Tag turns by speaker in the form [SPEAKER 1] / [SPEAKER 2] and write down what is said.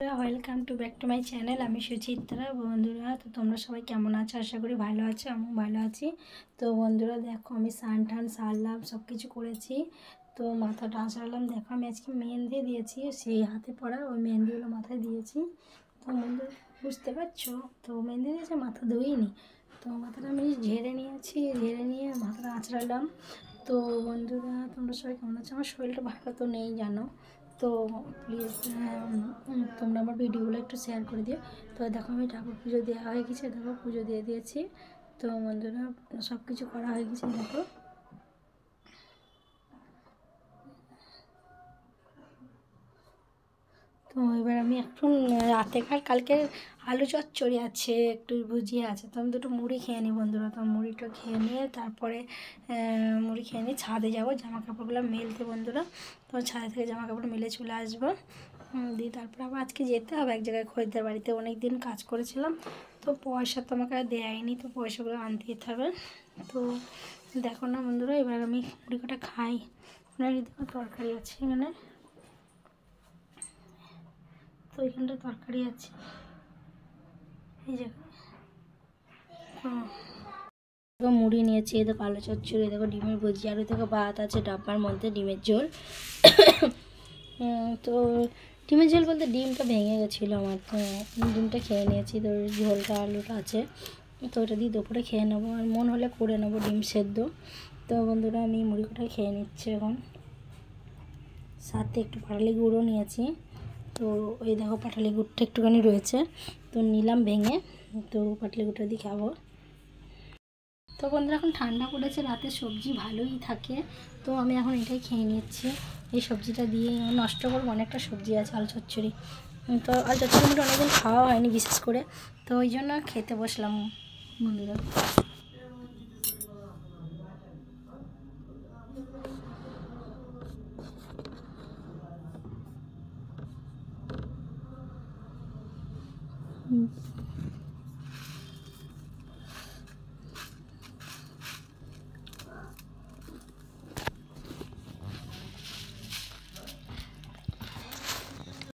[SPEAKER 1] Welcome to back to my channel. আমি সুচিত্রা। বন্ধুরা, তো তোমরা সবাই কেমন আছো? আশা করি ভালো আছো, আমি ভালো আছি। তো বন্ধুরা দেখো, আমি স্নান টান সারলাম, সব কিছু করেছি। তো মাথাটা আঁচড়ালাম। দেখো, আমি আজকে মেহেন্দি দিয়েছি, সেই হাতে পড়া ওই মেহেন্দিগুলো মাথায় দিয়েছি। তো বন্ধুরা বুঝতে পারছো, তো মেহেন্দি দিয়েছে, মাথা ধুইনি। তো মাথাটা আমি ঝেড়ে নিয়েছি, ঝেড়ে নিয়ে মাথাটা আঁচড়ালাম। তো বন্ধুরা, তোমরা সবাই কেমন আছো? আমার শরীরটা ভালো তো নেই জানো। তো প্লিজ তোমরা আমার ভিডিওগুলো একটু শেয়ার করে দিও। তো দেখো, আমি ঠাকুর পুজো দেওয়া হয়ে গেছে, দেখো পুজো দিয়ে দিয়েছি। তো বন্ধুরা, সব কিছু করা হয়ে গেছে দেখো। তো এবার আমি এখন রাতেকার কালকে আলু চচ্চড়ি আছে, একটু ভুজিয়া আছে, তো আমি দুটো মুড়ি খেয়ে নিই বন্ধুরা। তো মুড়িটা খেয়ে নিয়ে তারপরে মুড়ি খেয়ে নিয়ে ছাদে যাবো জামা কাপড়গুলো মেলতে বন্ধুরা। তো ছাদে থেকে জামা কাপড় মেলে চলে আসবো। দিয়ে তারপরে আবার আজকে যেতে হবে এক জায়গায়, খরিদ্দার বাড়িতে। অনেক দিন কাজ করেছিলাম, তো পয়সা তো আমাকে আর দেয়নি, তো পয়সাগুলো আনতে যেতে হবে। তো দেখো না বন্ধুরা, এবার আমি মুড়ি কটা খাই। দেখো তরকারি আছে এখানে, তো এখানটা তরকারি আছে এই জায়গায়। দেখো মুড়ি নিয়েছি, এই দেখো আলু চচ্চড়ি, দেখো ডিমের ভুজিয়া, আর দেখো ভাত আছে ডাব্বার মধ্যে, ডিমের ঝোল। তো ডিমের ঝোল বলতে ডিমটা ভেঙে গেছিলো আমার, তো ডিমটা খেয়ে নিয়েছি। তো ঝোলটা আলুটা আছে, তো ওটা দিয়ে দুপুরে খেয়ে নেবো, আর মন হলে করে নেবো ডিম সেদ্ধ। তো বন্ধুরা, আমি মুড়ি কটা খেয়ে নিচ্ছি এখন। সাথে একটু পাটালি গুঁড়ো নিয়েছি। তো ওই দেখো পাটালি গুড়টা একটুখানি রয়েছে, তো নিলাম ভেঙে, তো পাটালি গুঁড়োটা দিয়ে খাবো। তো বন্ধুরা, এখন ঠান্ডা পড়েছে, রাতে সবজি ভালোই থাকে, তো আমি এখন এটাই খেয়ে নিচ্ছি। এই সবজিটা দিয়ে নষ্ট করবো, অনেকটা সবজি আছে আলু চচ্চড়ি। তো আলু চচ্চড়ি মোটা অনেকদিন খাওয়া হয়নি বিশেষ করে, তো ওই জন্য খেতে বসলাম বন্ধুরা।